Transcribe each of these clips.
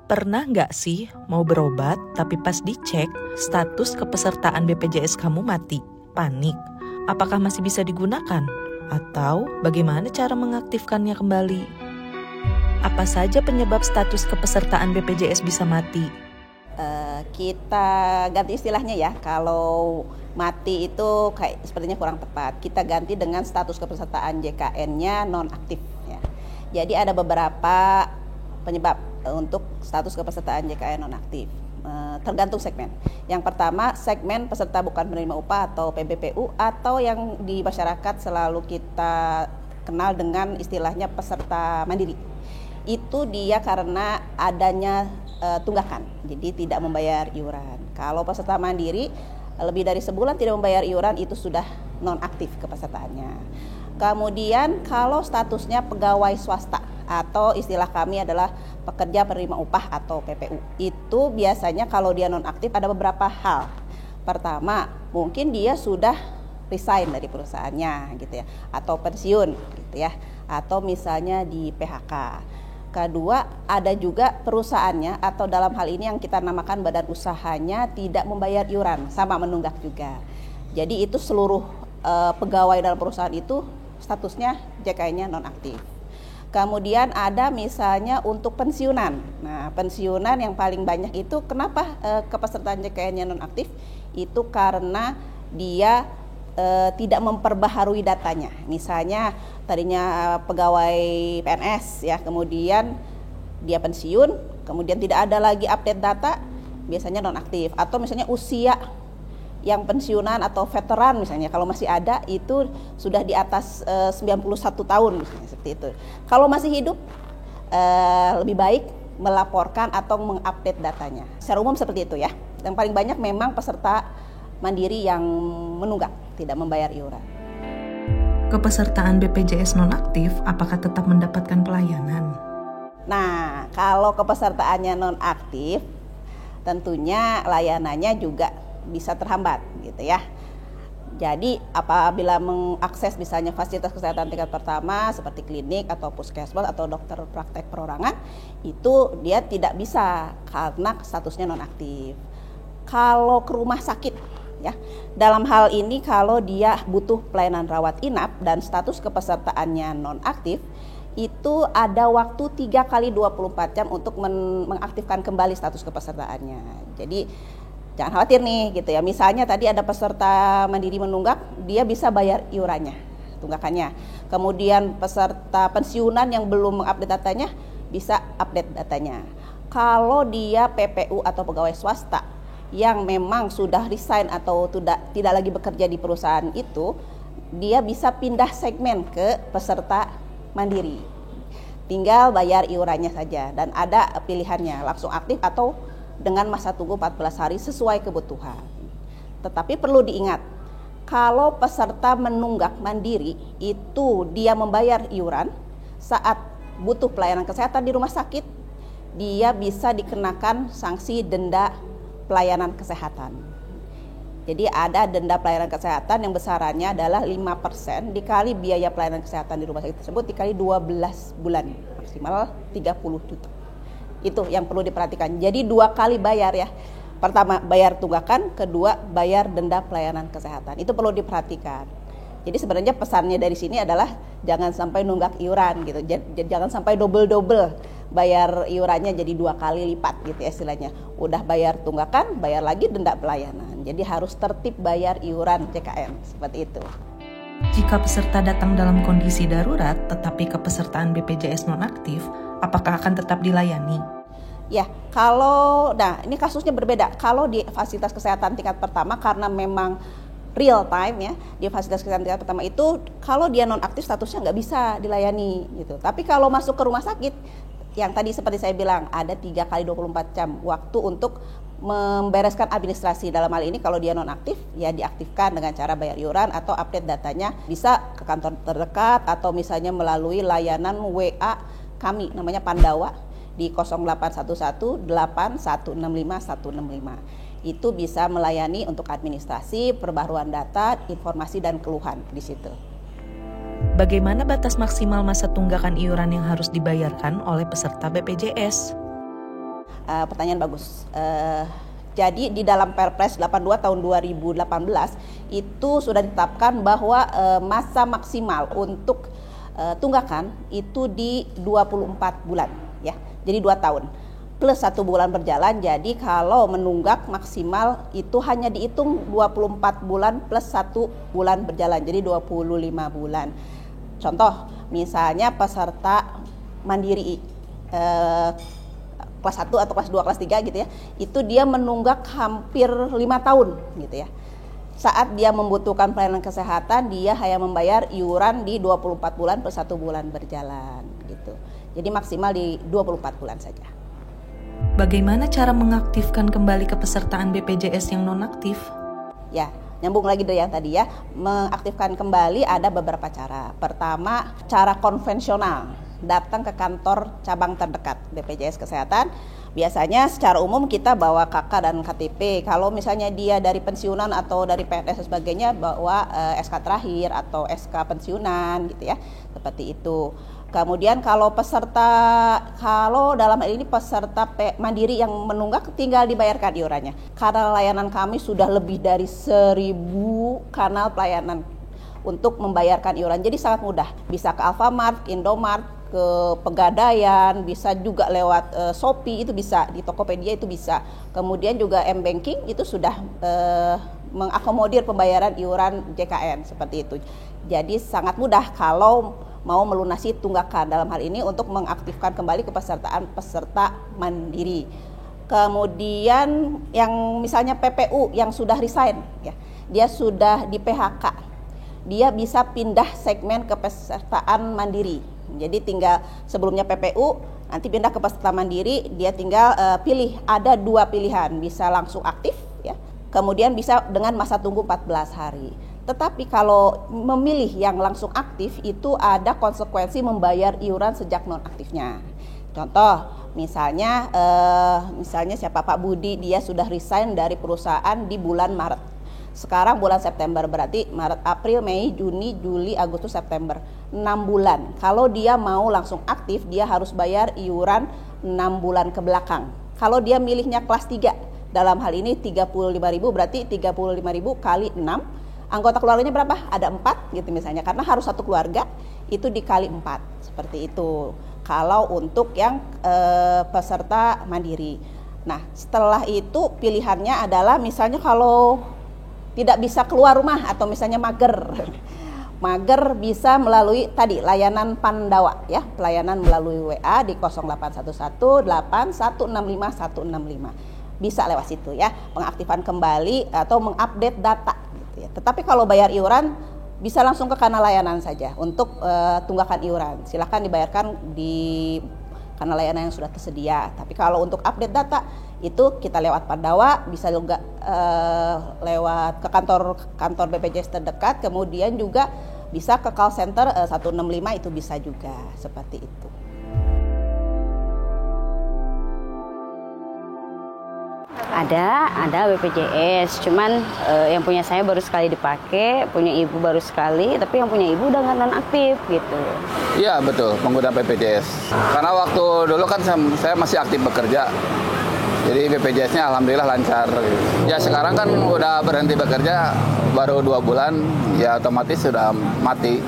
Pernah nggak sih mau berobat tapi pas dicek status kepesertaan BPJS kamu mati? Panik? Apakah masih bisa digunakan? Atau bagaimana cara mengaktifkannya kembali? Apa saja penyebab status kepesertaan BPJS bisa mati? Kita ganti istilahnya ya, kalau mati itu kayak sepertinya kurang tepat. Kita ganti dengan status kepesertaan JKN-nya nonaktif ya. Jadi ada beberapa penyebab untuk status kepesertaan JKN nonaktif, tergantung segmen. Yang pertama, segmen peserta bukan penerima upah atau PBPU, atau yang di masyarakat selalu kita kenal dengan istilahnya peserta mandiri. Itu dia karena adanya tunggakan, jadi tidak membayar iuran. Kalau peserta mandiri lebih dari sebulan tidak membayar iuran, itu sudah nonaktif kepesertaannya. Kemudian kalau statusnya pegawai swasta atau istilah kami adalah pekerja penerima upah atau PPU, itu biasanya kalau dia nonaktif ada beberapa hal. Pertama, mungkin dia sudah resign dari perusahaannya gitu ya, atau pensiun gitu ya, atau misalnya di PHK. Kedua, ada juga perusahaannya atau dalam hal ini yang kita namakan badan usahanya tidak membayar iuran, sama menunggak juga. Jadi itu seluruh pegawai dalam perusahaan itu statusnya JKN-nya nonaktif. Kemudian ada misalnya untuk pensiunan. Nah, pensiunan yang paling banyak itu kenapa kepesertaan JKN-nya nonaktif? Itu karena dia tidak memperbaharui datanya. Misalnya tadinya pegawai PNS ya, kemudian dia pensiun, kemudian tidak ada lagi update data, biasanya nonaktif. Atau misalnya usia yang pensiunan atau veteran misalnya, kalau masih ada itu sudah di atas 91 tahun misalnya, seperti itu. Kalau masih hidup lebih baik melaporkan atau mengupdate datanya. Secara umum seperti itu ya. Yang paling banyak memang peserta mandiri yang menunggak, tidak membayar iuran. Kepesertaan BPJS nonaktif apakah tetap mendapatkan pelayanan? Nah, kalau kepesertaannya nonaktif, tentunya layanannya juga bisa terhambat gitu ya. Jadi apabila mengakses misalnya fasilitas kesehatan tingkat pertama seperti klinik atau puskesmas atau dokter praktek perorangan, itu dia tidak bisa karena statusnya nonaktif. Kalau ke rumah sakit ya, dalam hal ini kalau dia butuh pelayanan rawat inap dan status kepesertaannya nonaktif, itu ada waktu 3 kali 24 jam untuk mengaktifkan kembali status kepesertaannya. Jadi jangan khawatir nih gitu ya. Misalnya tadi ada peserta mandiri menunggak, dia bisa bayar iurannya, tunggakannya. Kemudian peserta pensiunan yang belum mengupdate datanya bisa update datanya. Kalau dia PPU atau pegawai swasta yang memang sudah resign atau tidak lagi bekerja di perusahaan itu, dia bisa pindah segmen ke peserta mandiri. Tinggal bayar iurannya saja dan ada pilihannya langsung aktif atau dengan masa tunggu 14 hari sesuai kebutuhan. Tetapi perlu diingat, kalau peserta menunggak mandiri itu dia membayar iuran saat butuh pelayanan kesehatan di rumah sakit, dia bisa dikenakan sanksi denda pelayanan kesehatan. Jadi ada denda pelayanan kesehatan yang besarannya adalah 5% dikali biaya pelayanan kesehatan di rumah sakit tersebut dikali 12 bulan, maksimal 30 juta. Itu yang perlu diperhatikan. Jadi 2 kali bayar ya. Pertama bayar tunggakan, kedua bayar denda pelayanan kesehatan. Itu perlu diperhatikan. Jadi sebenarnya pesannya dari sini adalah jangan sampai nunggak iuran gitu. Jangan sampai double bayar iurannya jadi 2 kali lipat gitu ya istilahnya. Udah bayar tunggakan, bayar lagi denda pelayanan. Jadi harus tertib bayar iuran JKN seperti itu. Jika peserta datang dalam kondisi darurat tetapi kepesertaan BPJS nonaktif, apakah akan tetap dilayani? Ya, ini kasusnya berbeda. Kalau di fasilitas kesehatan tingkat pertama karena memang real time ya, di fasilitas kesehatan tingkat pertama itu kalau dia nonaktif statusnya nggak bisa dilayani gitu. Tapi kalau masuk ke rumah sakit, yang tadi seperti saya bilang ada 3 kali 24 jam waktu untuk membereskan administrasi. Dalam hal ini kalau dia nonaktif ya diaktifkan dengan cara bayar iuran atau update datanya, bisa ke kantor terdekat atau misalnya melalui layanan WA kami namanya Pandawa di 0811 8165 165. Itu bisa melayani untuk administrasi, perbaruan data, informasi dan keluhan di situ. Bagaimana batas maksimal masa tunggakan iuran yang harus dibayarkan oleh peserta BPJS? pertanyaan bagus. Jadi di dalam Perpres 82 tahun 2018 itu sudah ditetapkan bahwa masa maksimal untuk tunggakan itu di 24 bulan ya. Jadi 2 tahun plus 1 bulan berjalan. Jadi kalau menunggak maksimal itu hanya dihitung 24 bulan plus 1 bulan berjalan. Jadi 25 bulan. Contoh misalnya peserta mandiri kelas 1 atau kelas 2, kelas 3 gitu ya, itu dia menunggak hampir 5 tahun gitu ya. Saat dia membutuhkan pelayanan kesehatan, dia hanya membayar iuran di 24 bulan per 1 bulan berjalan gitu. Jadi maksimal di 24 bulan saja. Bagaimana cara mengaktifkan kembali kepesertaan BPJS yang nonaktif? Ya, nyambung lagi dari yang tadi ya, mengaktifkan kembali ada beberapa cara. Pertama, cara konvensional. Datang ke kantor cabang terdekat BPJS Kesehatan. Biasanya secara umum kita bawa KK dan KTP. Kalau misalnya dia dari pensiunan atau dari PNS dan sebagainya, bawa SK terakhir atau SK pensiunan gitu ya. Seperti itu. Kemudian kalau dalam hal ini peserta mandiri yang menunggak tinggal dibayarkan iurannya. Karena layanan kami sudah lebih dari 1.000 kanal pelayanan untuk membayarkan iuran. Jadi sangat mudah. Bisa ke Alfamart, Indomart, ke Pegadaian, bisa juga lewat Shopee, itu bisa, di Tokopedia itu bisa. Kemudian juga M-Banking itu sudah mengakomodir pembayaran iuran JKN seperti itu. Jadi sangat mudah kalau mau melunasi tunggakan dalam hal ini untuk mengaktifkan kembali kepesertaan peserta mandiri. Kemudian yang misalnya PPU yang sudah resign ya, dia sudah di PHK, dia bisa pindah segmen kepesertaan mandiri. Jadi tinggal sebelumnya PPU, nanti pindah ke peserta mandiri, dia tinggal pilih, ada 2 pilihan, bisa langsung aktif ya, kemudian bisa dengan masa tunggu 14 hari. Tetapi kalau memilih yang langsung aktif itu ada konsekuensi membayar iuran sejak nonaktifnya. Contoh, misalnya siapa Pak Budi, dia sudah resign dari perusahaan di bulan Maret. Sekarang bulan September, berarti Maret, April, Mei, Juni, Juli, Agustus, September, 6 bulan. Kalau dia mau langsung aktif, dia harus bayar iuran 6 bulan ke belakang. Kalau dia milihnya kelas 3, dalam hal ini 35.000, berarti 35.000 kali 6. Anggota keluarganya berapa? Ada 4 gitu misalnya, karena harus satu keluarga, itu dikali 4, seperti itu. Kalau untuk yang peserta mandiri. Nah, setelah itu pilihannya adalah misalnya kalau tidak bisa keluar rumah atau misalnya mager. Mager bisa melalui tadi layanan Pandawa ya, pelayanan melalui WA di 0811 8165 165. Bisa lewat situ ya, pengaktifan kembali atau mengupdate data gitu ya. Tetapi kalau bayar iuran bisa langsung ke kanal layanan saja untuk tunggakan iuran. Silakan dibayarkan di kanal layanan yang sudah tersedia. Tapi kalau untuk update data itu kita lewat Pandawa, bisa juga lewat ke kantor BPJS terdekat, kemudian juga bisa ke call center 165, itu bisa juga seperti itu. Ada BPJS, cuman yang punya saya baru sekali dipakai, punya ibu baru sekali, tapi yang punya ibu udah nggak nonaktif gitu. Iya betul, pengguna BPJS. Karena waktu dulu kan saya masih aktif bekerja, jadi BPJS-nya alhamdulillah lancar. Ya sekarang kan udah berhenti bekerja, baru 2 bulan, ya otomatis sudah mati.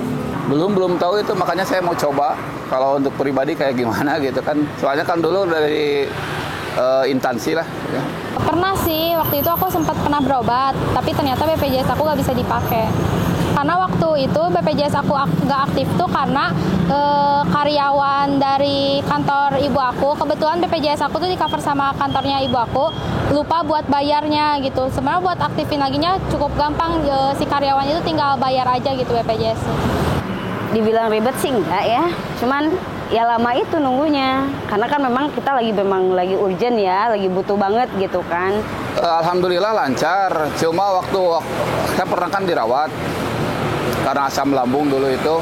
Belum tahu itu, makanya saya mau coba kalau untuk pribadi kayak gimana gitu kan. Soalnya kan dulu dari instansi lah. Ya. Pernah sih, waktu itu aku sempat pernah berobat, tapi ternyata BPJS aku nggak bisa dipakai. Karena waktu itu BPJS aku nggak aktif tuh karena karyawan dari kantor ibu aku, kebetulan BPJS aku tuh di cover sama kantornya ibu aku, lupa buat bayarnya gitu. Sebenarnya buat aktifin laginya cukup gampang, si karyawan itu tinggal bayar aja gitu BPJS. Dibilang ribet sih enggak ya, cuman ya lama itu nunggunya, karena kan memang kita memang lagi urgent ya, lagi butuh banget gitu kan. Alhamdulillah lancar, cuma waktu saya pernah kan dirawat karena asam lambung dulu itu.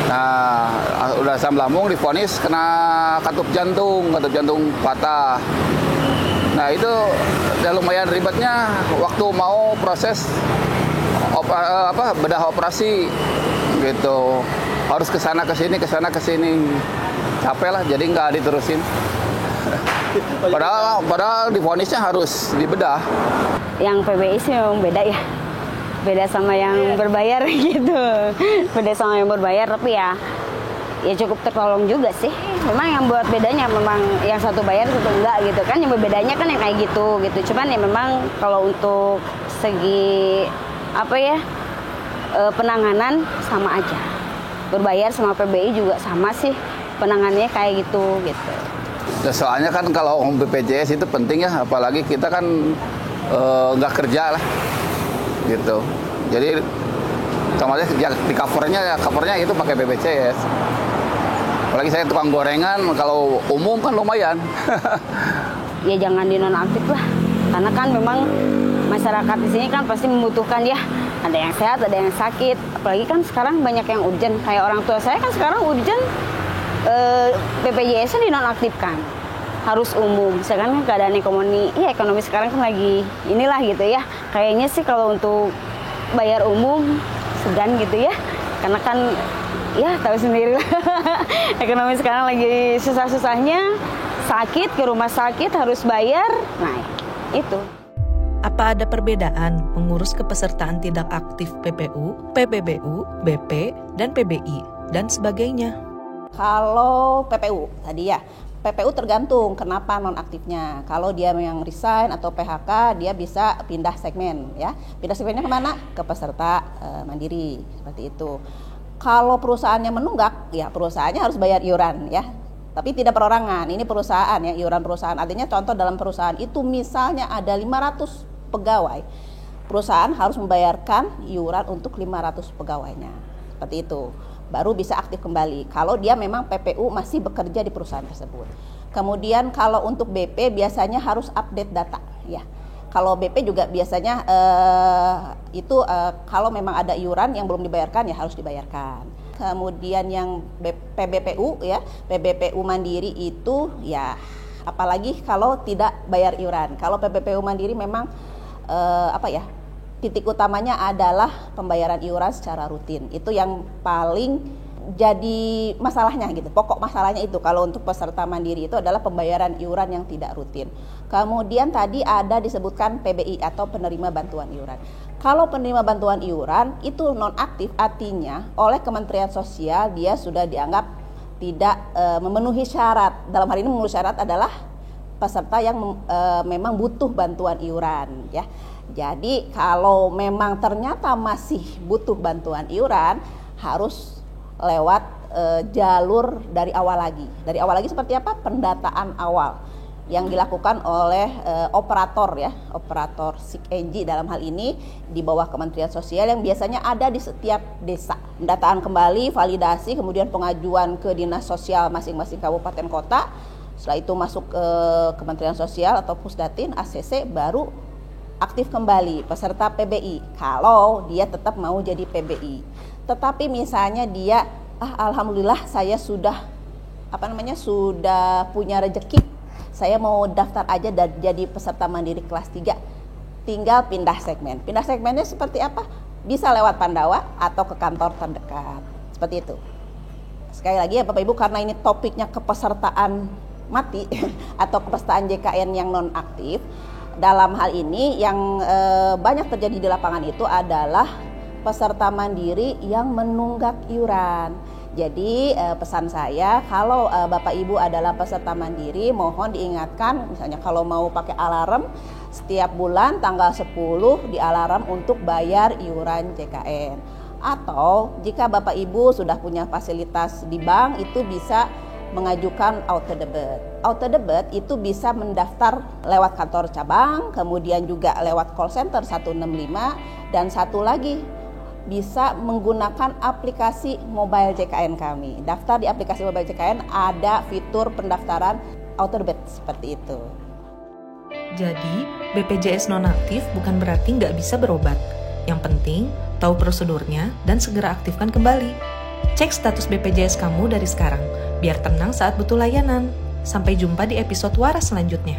Nah, udah asam lambung divonis kena katup jantung patah. Nah itu udah lumayan ribetnya waktu mau proses bedah operasi gitu. Harus kesana kesini, capek lah, jadi nggak diterusin. Padahal divonisnya harus dibedah. Yang PBI sih memang beda ya. Beda sama yang berbayar gitu. Beda sama yang berbayar, tapi ya cukup tertolong juga sih. Memang yang buat bedanya memang yang satu bayar satu enggak gitu kan. Yang berbedanya kan yang kayak gitu. Cuman ya memang kalau untuk segi penanganan sama aja. Berbayar sama PBI juga sama sih penanganannya kayak gitu. Ya, soalnya kan kalau BPJS itu penting ya, apalagi kita kan nggak kerja lah, gitu. Jadi otomatis ya, di covernya itu pakai BPJS. Apalagi saya tukang gorengan, kalau umum kan lumayan. Ya jangan dinonaktif lah, karena kan memang masyarakat di sini kan pasti membutuhkan ya. Ada yang sehat, ada yang sakit. Apalagi kan sekarang banyak yang urgent. Kayak orang tua saya kan sekarang urgent, BPJS-nya dinonaktifkan. Harus umum. Sekarang kan keadaan ekonomi sekarang kan lagi inilah gitu ya. Kayaknya sih kalau untuk bayar umum segan gitu ya. Karena kan ya tahu sendiri lah. Ekonomi sekarang lagi susah-susahnya. Sakit ke rumah sakit harus bayar. Nah, itu. Apa ada perbedaan mengurus kepesertaan tidak aktif PPU, PBBU, BP, dan PBI, dan sebagainya? Kalau PPU tadi ya, PPU tergantung kenapa nonaktifnya. Kalau dia yang resign atau PHK, dia bisa pindah segmen ya. Pindah segmennya kemana? Ke peserta mandiri, seperti itu. Kalau perusahaannya menunggak, ya perusahaannya harus bayar iuran ya. Tapi tidak perorangan, ini perusahaan ya, iuran perusahaan. Artinya contoh dalam perusahaan itu misalnya ada 500 pegawai, perusahaan harus membayarkan iuran untuk 500 pegawainya. Seperti itu. Baru bisa aktif kembali kalau dia memang PPU masih bekerja di perusahaan tersebut. Kemudian kalau untuk BP biasanya harus update data ya. Kalau BP juga biasanya kalau memang ada iuran yang belum dibayarkan ya harus dibayarkan. Kemudian yang PBPU ya, PBPU Mandiri itu ya apalagi kalau tidak bayar iuran. Kalau PBPU Mandiri memang titik utamanya adalah pembayaran iuran secara rutin. Itu yang paling jadi masalahnya gitu. Pokok masalahnya itu kalau untuk peserta mandiri itu adalah pembayaran iuran yang tidak rutin. Kemudian tadi ada disebutkan PBI atau penerima bantuan iuran. Kalau penerima bantuan iuran itu nonaktif, artinya oleh Kementerian Sosial dia sudah dianggap tidak memenuhi syarat. Dalam hal ini memenuhi syarat adalah peserta yang memang butuh bantuan iuran ya. Jadi kalau memang ternyata masih butuh bantuan iuran harus lewat jalur dari awal lagi. Dari awal lagi seperti apa? Pendataan awal yang dilakukan oleh operator ya, operator SIKENJI dalam hal ini di bawah Kementerian Sosial yang biasanya ada di setiap desa. Pendataan kembali, validasi, kemudian pengajuan ke dinas sosial masing-masing kabupaten kota. Setelah itu masuk ke Kementerian Sosial atau Pusdatin, ACC, baru aktif kembali peserta PBI kalau dia tetap mau jadi PBI. Tetapi misalnya dia alhamdulillah saya sudah punya rezeki, saya mau daftar aja dan jadi peserta mandiri kelas 3, tinggal pindah segmen. Pindah segmennya seperti apa? Bisa lewat Pandawa atau ke kantor terdekat, seperti itu. Sekali lagi ya Bapak Ibu, karena ini topiknya kepesertaan mati atau kepesertaan JKN yang non aktif. Dalam hal ini yang banyak terjadi di lapangan itu adalah peserta mandiri yang menunggak iuran. Jadi pesan saya kalau Bapak Ibu adalah peserta mandiri, mohon diingatkan misalnya kalau mau pakai alarm setiap bulan tanggal 10 di alarm untuk bayar iuran JKN. Atau jika Bapak Ibu sudah punya fasilitas di bank itu bisa mengajukan auto debit. Auto debit itu bisa mendaftar lewat kantor cabang, kemudian juga lewat call center 165, dan satu lagi bisa menggunakan aplikasi mobile JKN kami. Daftar di aplikasi mobile JKN ada fitur pendaftaran auto debit seperti itu. Jadi, BPJS nonaktif bukan berarti nggak bisa berobat. Yang penting, tahu prosedurnya dan segera aktifkan kembali. Cek status BPJS kamu dari sekarang, biar tenang saat butuh layanan. Sampai jumpa di episode Waras selanjutnya.